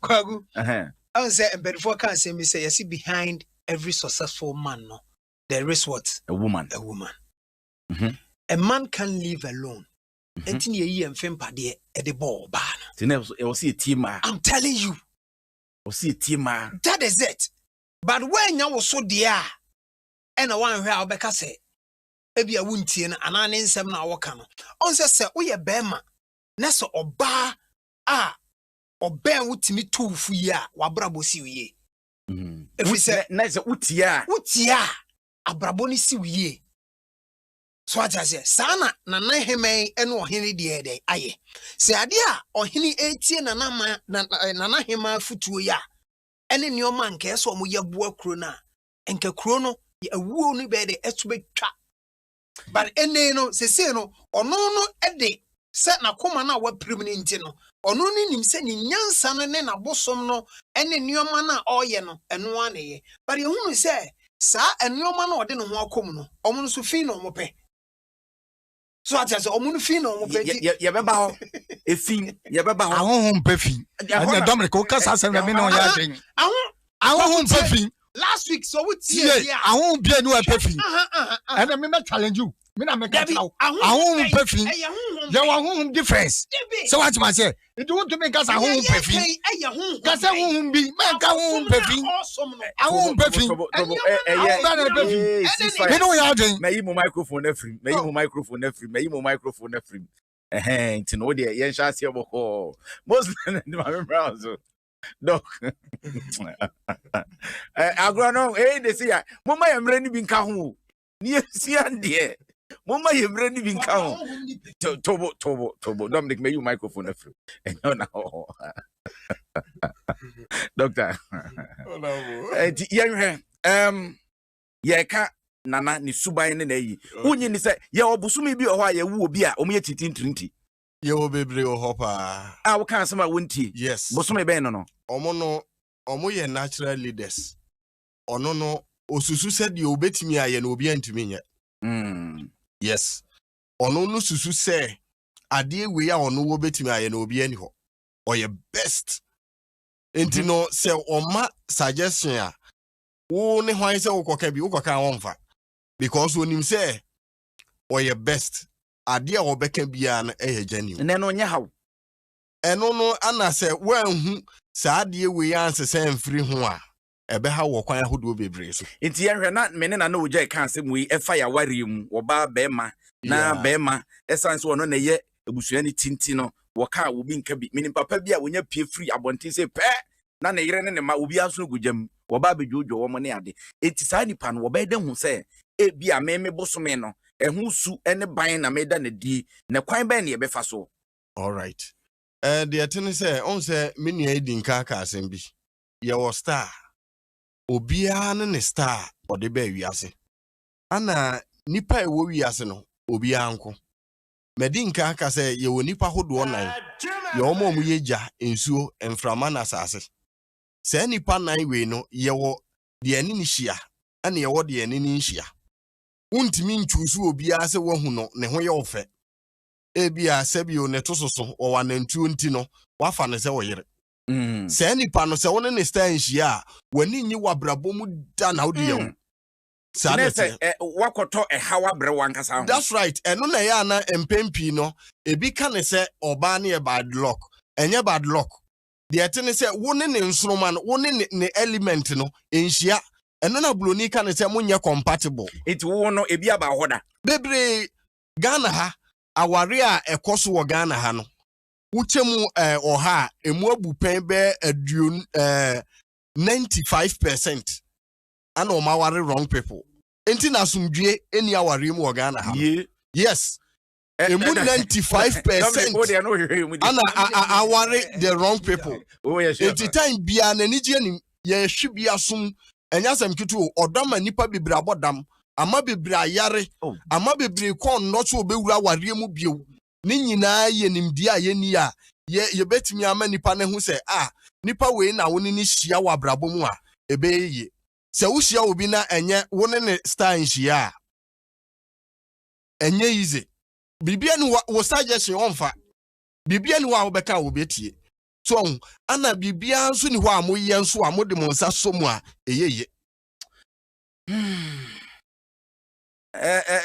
kwagu I say before can say me say yes behind every successful man no there is what a woman a man can live alone enti ne yi emfempa de e de ball ba no tine e wo see team I'm telling you wo see team that is it but when you so there and one hwe obeka say ebia wuntie na ana ne nsem na woka no on say wo ye bema na so oba oben wutimi tufu yi a wabrabo si wiye efi se na se utia abrabo ni si wiye so aja se sana na hemen ene ohene de ede aye se ade a ohene etie na hema futuo ya ene nioma nke so mo ye boa kro na nke kro no awuo ni be de etubetwa but ene no se no ono no ede se na koma na wa prim ni nti no ono ni nim se ni nyansa no ne na bosom no ene nioma na oye no eno ane ye but ehunu se sa enioma na ode no ho akom no omo no so fi na omo pe so ati se omo no fi na omo pe ye beba ho efin ye beba ho ahonhom pe fi na Dominic o kasa asem na me no ya den ahonhom pe fi last week so what tie ahonhom bia no pe fi and me challenge you me na me ka tell ahonhom pe fi there were ahonhom difference so what you say it want to make us ahonhom pe fi kasa ahonhom bi me ka ahonhom pe fi ahonhom pe fi me no ya den me yi mo microphone afrim me yi mo microphone afrim nti no de ye nsha ase oboko most ma brown so doc agrono de say mo ma yemre ni bi nka ho ni esia de mo ma yemre ni bi nka ho tobo Dominic me you microphone afrim no na doctor yenhwe ye ka nana ni suban ne na yi unyi ni say ye obusumi bi oho a ye wu obi a omo ye titintinti ye wo bebre oho pa wo kan sama wonti yes busumi ben no omo ye natural leaders ono no osusu sɛ deɛ obetumi ayɛ na obi antumi nyɛ. Yes. Ono no susu sɛ adeɛ wei a ono wo betumi ayɛ na obi ani hɔ. Ɔyɛ best. Enti no sɛ ɔma suggestion a wo ne hwan sɛ wokɔka bi wokɔka wɔmfa because onim sɛ ɔyɛ best. Adeɛ a wɔbɛka biara no ɛyɛ genuine. Ne no nyɛ haw. Ɛno no ana sɛ woanhu saa adeɛ wei anse sɛ mfiri ho a ɛbɛha wɔ kwan ahodoɔ bebree so. Nti yɛhwɛ na me ne na no wogya ka asɛm wei ɛfa ya wari mu wɔba bɛɛma na bɛɛma ɛsan so ɔno na yɛ abusua ne tinti no wɔka obi nka bi menim papa bi a wonya pie free abɔnten sɛ pɛ na ne yere ne ne ma obi aso gugyam wɔba bedwodwo wɔn ne ade enti saa nipa no wɔbɛda hu sɛ ebi a me bosome no ɛho su ne ban na meda na die na kwan bɛn ne yɛbɛfa so. All right. Deɛ tene sɛ on sɛ me nua edi nka ka asɛm bi yɛwɔ star obiara ne star ɔde bɛ wiase ana nipa ɛwɔ wiase no obiara nko medi nka ka sɛ yɛwɔ nipa hodoɔ nan yɛwɔ mo yɛ gya nsuo mframa na asase sɛ nipa nan wei no yɛwɔ deɛ ne hyia ana yɛwɔ deɛ ne hyia untimi ntwusu obiara sɛ wahu no ne ho yɛ ofɛ ebia sɛbio ne to soso ɔwa nantuo nti no wafa ne sɛ wɔyere sɛ nipa no sɛ wone ne star nhia a wani nyi wabrabɔ mu da na wodi yɛwo saa ne sɛ wakɔtɔ ɛhawa brɛ wankasa ho. That's right ɛno na yɛ ana mpempi no ebi ka ne sɛ ɔbaa ne yɛ bad luck ɛnyɛ bad luck deɛ te ne sɛ wone ne nsoroma no wone ne element no nhia ɛno na bloni ka ne sɛ monyɛ compatible enti wo no ebi aba hɔ da bebre Ghana ha aware a ɛkɔ wɔ Ghana ha no wuchemu ɔha emu abu pen bɛ 95% ana ɔmaware wrong people enti na asumdue eni aware mu wɔ Ghana ha yes emu 95% ana aware the wrong people enti time bia na nigye nim ye hwe bia sum enya sam kitu odama nipa bebre abodam ama bebre ayare ama bebre kon no so obewura aware mu bio ni nyinaa ye nimdi a ye ni a ye betimi ama nipa ne hu se nipa we na woni ni hia wa brabo mu a ebeye se wo hia obi na enye woni ne star nhia enye easy bibia ni wo suggestion onfa bibia ni wa wo beka wo betie so ana bibia nso ni ho a moye nso a mode mo nsa so mu a eyeye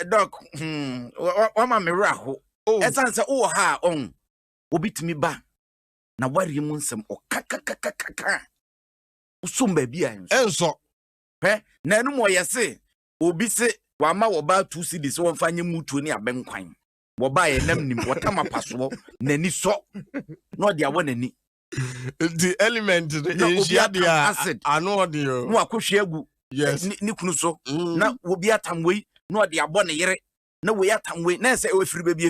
doc wama me raho esanse wo ha on obitimi ba na wari mu nsem okakakakaka usumba bia enso pe na enu mo yese obi se wama wo ba 2 cedis won fanye mutuo ni abenkwan wo ba ye nam nim wotama paso nani so no de awo nani the element the dia ano de yo no akohwe agu yes ni kunu so na obi atamwei no de abo ne yere na we atamwei na se efiri baabi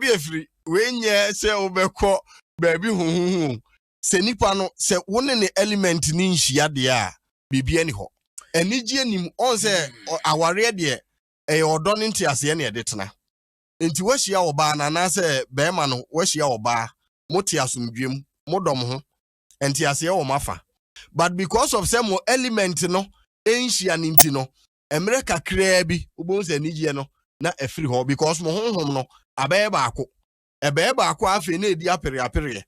efiri we nye se obekọ baabi huhuhu se nipa no se wone ne element ni nhia de a bibia ni ho enigye nim on se aware de e odo ne ntiase ne edetena enti wahia oba na se beema no wahia oba moti asomdwem modom ho ntiase wo mafa but because of some element no enhia ne nti no emre kakra bi obo se enigye no na efiri ho because mo honhom no abaye baako ebe baako afi na edi apere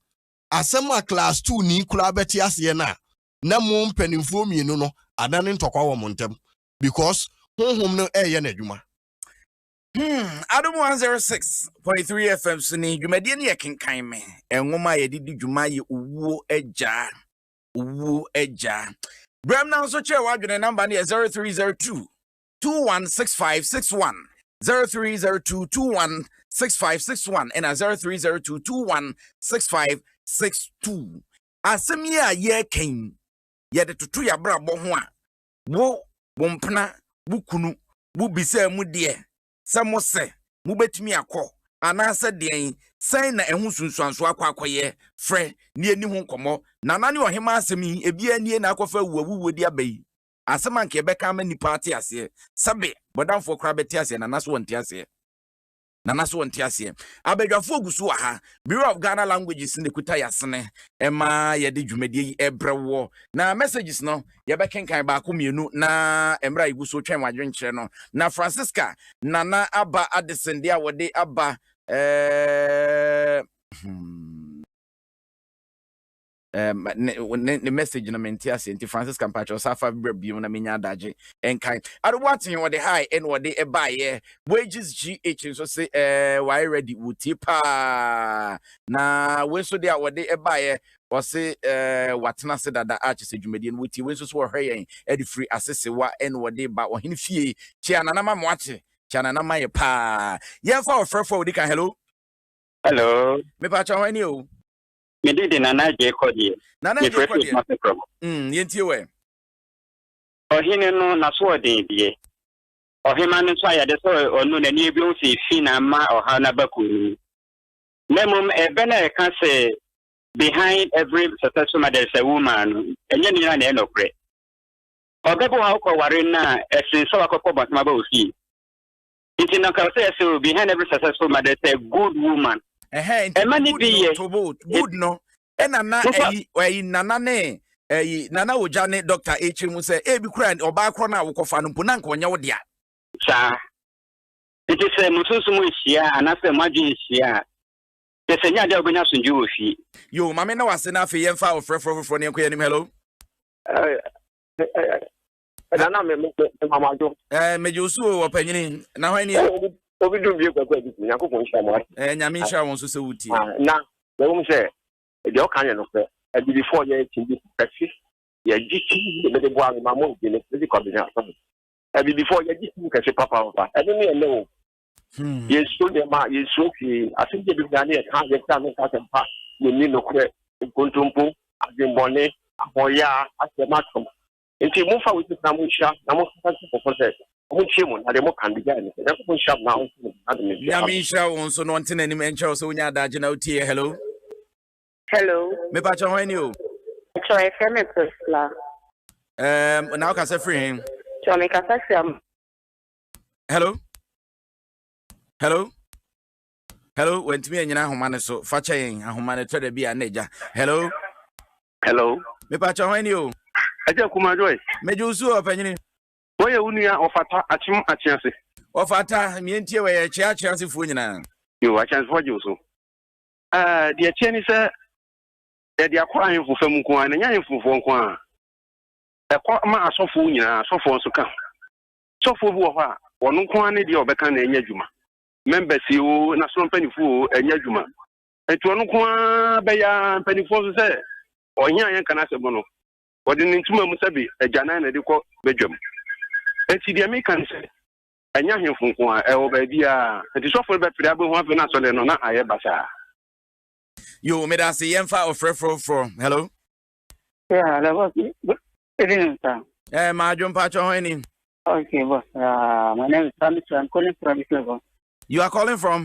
asem a class 2 ni kula beti ase na mo mpanimfo mienu no adane ntokwa wo montem because honhom no eye na adwuma Adom 106.3 FM sini dwumadie ne Kenkan Me enwoma ye didi dwuma ye uwo eja Bram na so che wadwene number ne 0302 216561 0302 216561 and 0302 216562 asemi a ye ken ye de tutu ya brabo ho a wo bompena bukunu bubisa mu de samose mu betimi akọ anase den sen na ehu sunsuanso akwakoye frɛ ne ani ho komo na nane ohema asemi ebia nie na akɔfa wuwu di abai asema nke beka ma nipa ate ase sabe bodamfo kra beti ase na naso wonte ase Nana so wonte ase abedwafo gusu ha Bureau of Ghana Languages ne kuta yasene ema ye de dwumade ebrewo na messages no ye be kenkan ba ko mienu na emra igusu twen wadwenkyere no na Francisca Nana aba adesende a wode aba the message na mentia senti Francis Campacho safa biom na menya daje enkai ado watin wo de high and wo de ebaye wages GH so say why ready utipa na we so de wo de ebaye wo say watena se dada arch se dwumadi no wuti we so so hwe yen free asese wa and wo de ba wo hin fie chia na ma moache chia na ma ye pa ye fa ofrefo we kan hello me pa cha wani o me did Nana J. Cody. Nana J. Cody. Yentie we. Ohine no na so de die. Ohima no so ya de so onu na ni bi o si fi na ma oha na bakuru. Memum ebe na e kan say behind every successful man there is a woman. Enye ni na na enokre. Obebo ha ko ware na esin so akoko batma ba ofi. It na ka say so behind every successful man there is a good woman. Good no enana eyi nana ne eyi nana oja ne Dr. H mu se e bi kura oba akro na wokofa no mpo na nka onye wo dia sa it is mususu mu hia anase madu hia pese nya dia ogonya sunju ofi yo mame na wase na afi yemfa ofrefrofro ne enko yanim hello nana me mamajo meje osu o panyini na hwan ni obi dum bi kwakwa bi yakopon hia mo nyame hia won so se wuti na we say de o kan ye no fe e bi before ye tinbi practice ye giti de de boa ma mo de ne de ko bi na so e bi before ye giti ka se papa papa e de ne o ye so de ma ye so ki asinje bi na ne ka ye ta no ka se pa ni no kre kontumpu agbonne aboya asematom nti mo fa wuti na mo hia na mo fa se ko se mo chimu na de mo kan biga ni da ko shop na on na de me nyame hia won so no ntena ni mencha so nya daje na utie hello me pa cha hwan ni o Choy feme Priscilla. Now can say free him. Choy ka sa siam. Hello. Went me nyina ahoma so fa cha yen ahoma ne to da bia neja. Hello. Me pa cha hwan ni o. Aja kuma joy. Me jusu o panyini. Boye unia ofata achim achiase. Ofata me ntie we ye chia chiase fu nyina. Yo achiase fo jusu. De achie ni se de akwa ahemfo fam nko a na nya ahemfo nko a. Ekwa ma asofo nyina asofo nso ka. Sofo bi wo ho a wono nko a ne de obeka na enya dwuma. Members yo na so mpanifo enya dwuma. Etu ono nko a be ya mpanifo so se ohia yen kana se bono. Wode ne ntuma mu sabi agyanan na de kɔ bedwam. Enti de me kan se enya ahemfo nko a e wo ba bia enti sofo be pira be ho afi na so le no na aye basa. Yo, me da say yemfa ofrefro. Hello. Yeah, hello. Good evening, sir. My John Pacho, any? Okay, boss. My name is Sammy. I'm calling from East Legon. You are calling from?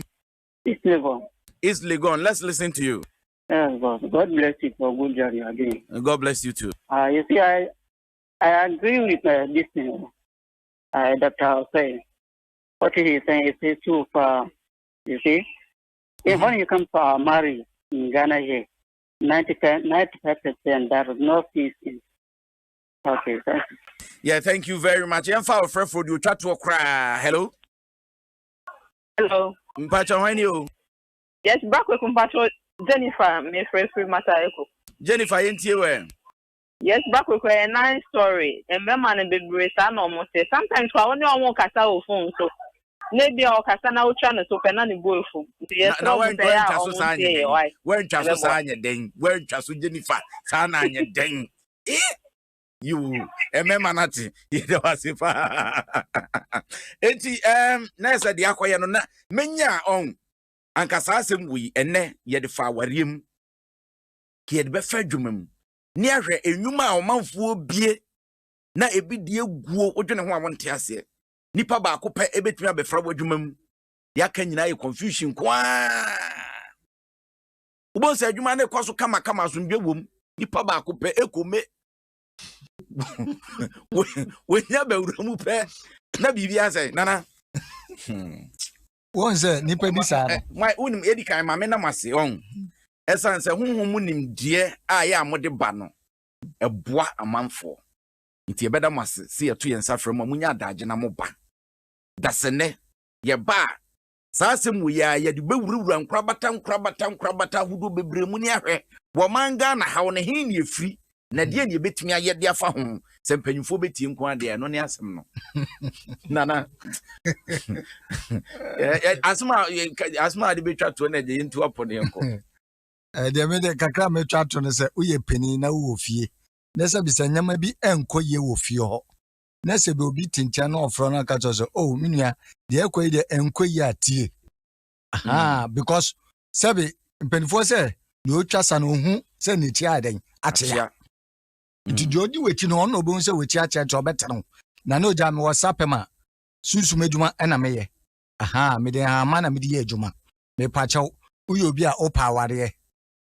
East Legon. East Legon. Let's listen to you. Yes, boss. God bless you for good journey again. God bless you too. You see, I agree with this thing. Dr. saying what he is saying is too far. You see, if when you come to marry in Ghana here, 95% there is no peace in. Okay, thank you. Yeah, thank you very much. Yemfa ofrefro you chat to cry. Hello. Mpacho when you? Yes, back with Mpacho Jennifer, my friend free matter echo. Jennifer yentie we. Yes, back with a nice story. And my man and baby son almost say sometimes I only want kasa o phone so maybe our kasa na ucha na so pena ni go phone. Yes, na when chaso sanye. When chaso sanye den. When chaso Jennifer sana anye den. You ememanati you was if enti na say de akoye no na menya on ankasa asem wi ene ye de fa wariem ki ye de be fa dwumam ni ahwe enwuma a omanfo bie na ebi de eguo odwene ho a wonte ase nipa ba akopɛ ebetumi abefra wadwumam ya ka nyina ye confusion kwa ubon se adwuma na ekoso kama so ndwe wom nipa ba akopɛ ekome we nya ba wuramu pɛ na bibia sɛ nana Won say nipa bi sa no. My unim edi kan ma me na mase on. Esan se honhom mu nim die a ya amode ba no. Eboa amanfo. Nti ebeda mase se yeto yensa frem ma munya adage na mo ba. Dasene ye ba saa semu ya ye de bewuruwura nkrabata hudo bebre mu ni ahwe wo manga na hawo ne hin ne efri na de ne betimi aye de afa ho se mpanyimfo betie nko ade no ne asem no nana asma de betwa to na de ntu apo ne nko De me de kakra me twa to ne se uye pani na wo fie na se bisa nyama bi enko ye wo fie ho na se be obi tintia na ofro na ka to so oh minua de ekoi de enko ye atie aha because sabe mpanifo se no twa sa no hu se ne tia aden atia nti de odi wechi no no obo se wechi atia to betere na no ja me wasapema susu medjuma na meye aha me de ha ma na me de ye adwuma me pachaw uyo obi a opa aware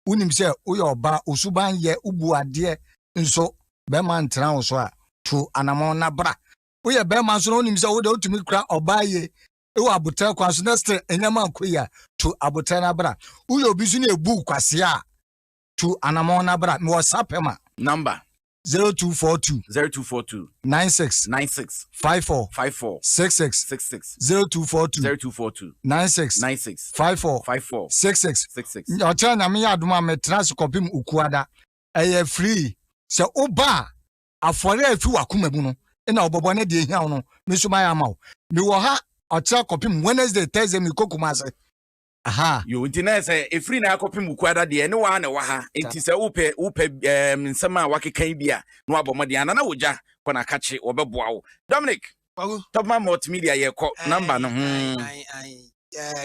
unim se uyo oba osuban ye ubu ade nso be man tran wo so a to anamon na bra uye be man so unim se wo de otumi kra oba ye ewo abotan kwa so next enyama akoya to abotan na bra uyo obi so na ebu kwase a to anamon na bra me wasapema number 0242 96 54 66 0242 96 54 66 Ocha na me aduma me transkopim ukuada eye free se oba afore afi wakoma mu no na obobo na de hia no me so ma ya ma me wo ha ocha kopim Wednesday Thursday me kokumase aha yo ntina say efri na akopim ukuada de ne wa na wa ha enti say upe nsema wakekan bia no abomode ana na woja kona kache obeboa wo Dominic top man multimedia ye ko number no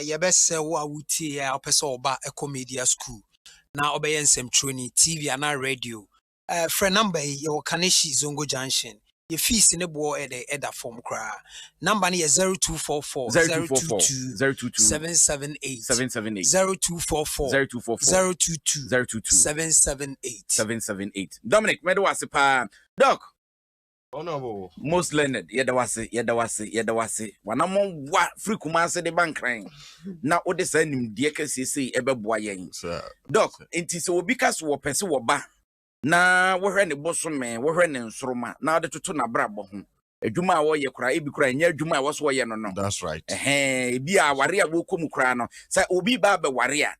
ye bese wo awutie ya opese oba media school na obeye nsem troni TV ana radio friend number ye Kaneshi Zongo Junction ye fees ne bo eda form kra number ne 0244 022 778 0244 022 778 Dominic medo wase pa doc honorable most learned yeda wase wanamo wa free kumase de bankran na ode sa nim de kasese ebeboa yen doc enti se obi kaso wo pese wo ba na wohwe ne bosome wohwe ne nsoroma na ade toto na brabo ho adwuma a wo ye kra ebi kra nya adwuma a wo so ye no that's right ebi a ware a wo komu kra no sa obi ba be ware a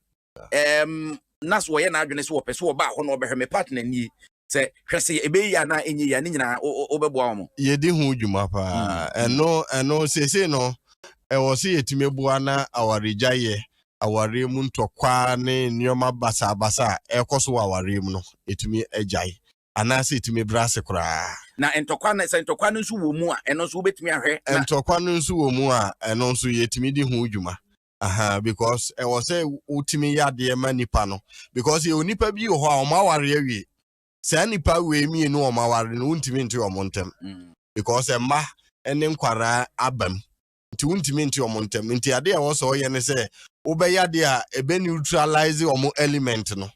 nas wo ye na adwene se wo pese wo ba ho no obehwe me partner ni se hwese ebe ya na enyi ya ni nyina obeboa mo ye di hu dwuma pa eno sese no e wo se yetime bua na awareja ye aware mu ntokwa ne nyoma basa ekoso aware mu no etumi ejai anase etumi brase kura na ntokwa no nso wo mu a eno nso obetumi ahwe ntokwa no nso wo mu a eno nso yetumi di hu dwuma aha because e wo se utimi yade ma nipa no because ye onipa bi ho a o ma aware awie se nipa we mi no o ma aware no untimi nti o montem because emma ene nkwara abam nti untimi nti o montem nti ade a wo so ye ne se obeya de a ebe neutralize omo element no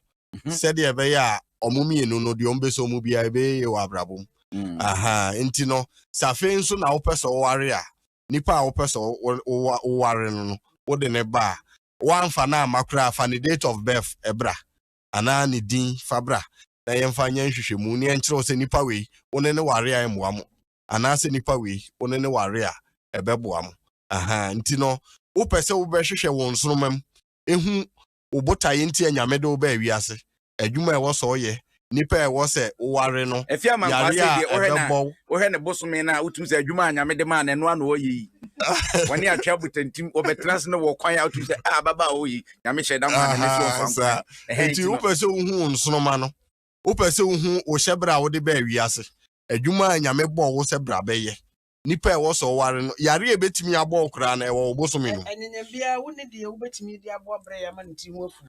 said de ebeya omo mienu no de ombeso omo bia ebe ye wa abrabom aha enti no safe nso na wo pese wo ware a nipa a wo pese wo ware no wo de ne ba wanfa na makra fa ne date of birth ebra ana ne din fabra na yemfa nya nhwehwemu ne enkyere se nipa we one ne ware a emuamo ana se nipa we one ne ware a ebeboamo aha enti no wo pese wo be hwehwe won soromam ehu obotaye nti anyame de wo ba wiase adwuma e wo so ye nipa e wo se wo ware no efia man kwase de ohwe ne bosome na utum se adwuma anyame de ma na no ano oyi wani atwa butantim obetrans no wo kwan ya utum se baba oyi nyame hyeda ma na so fanfa enti wo pese wo hu nsoroma no wo pese wo hu wo hyebra wo de ba wiase adwuma anyame bo wo se bra be ye nipa e wo so ware no yare ebetimi abo okra na e wo bosome no enenya bia wo ne de wo betimi de abo bre ya ma nti ho afu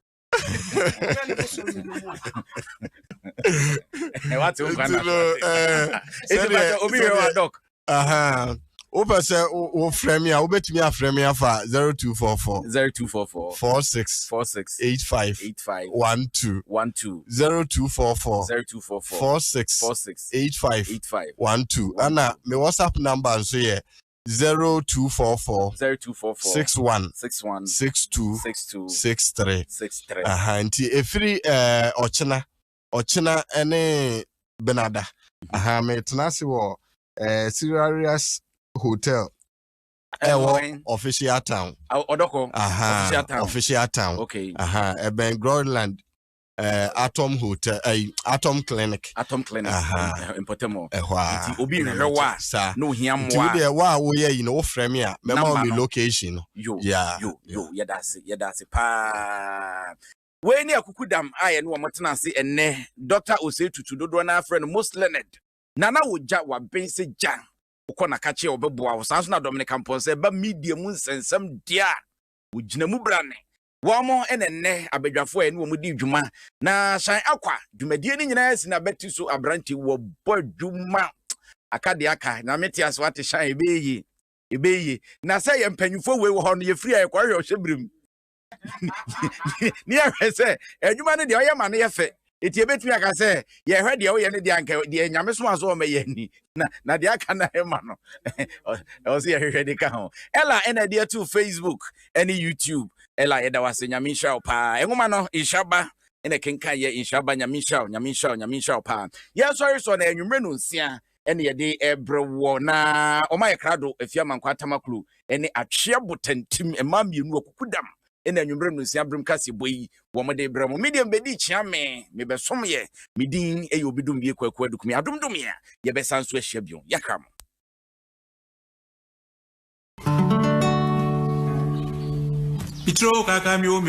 what's on obi we doc aha o pese o frame ya o betimi aframe ya fa 0244 46 85 12 0244 46 85 12 ana me WhatsApp number nso ye 0244 0244 61 61 62 62 63 63. aha nti efiri ochina ene benada aha me tenase wo Sirius Hotel official town Odoko aha official town. Official town. Okay. Aha eben Groenland Atom Hotel Atom Clinic. Atom Clinic. Aha Impotemo. ehwa Nti obi hwewa no hia nti moa. we dey wa wo ye yi no wo frɛ me a mema me location no. Yo Yeah. yedase pa. We ni akukudam aye no motena ase enne Dr. Ose Tutu dodo na afrɛ no most learned. Nana woja wa bense jan. Ukona kache obeboa wo sanso na Dominican Ponce ba media mu nsensem dia. Ugina mu brane. Wamo enenne abedwafo ene wo mudi dwuma na shan akwa dwumadie ni nyina asi na beti so abranti wo bodwuma akade aka na meti aso ate shan ebeye na say ye mpanyufo we wo ho no ye free aye kwa hwe hwebrim ni ahwe say adwuma no de oye ma no ye fe eti ebetumi aka say ye hwe de oye ne de anka de nyame so aso o me ye ni na de aka na he ma no o say ye hwe de ka ho ela ena de to Facebook any YouTube ela yeda wase nyamisha opa engoma no inshaba ene kenkan ye inshaba nyamisha opa ye sorry so na enwumre no nsia ene yede ebrewo na oma ye krado afia mankwa tamaklu ene atwe botantim emamienu okukudam ene enwumre no nsia brem kase boyi wo mode bremo medium bedi chia me besom ye medin e obidum bie kwaku adukumi adomdom ye ye besanso ahia bion yakram Pitro Kenkan Me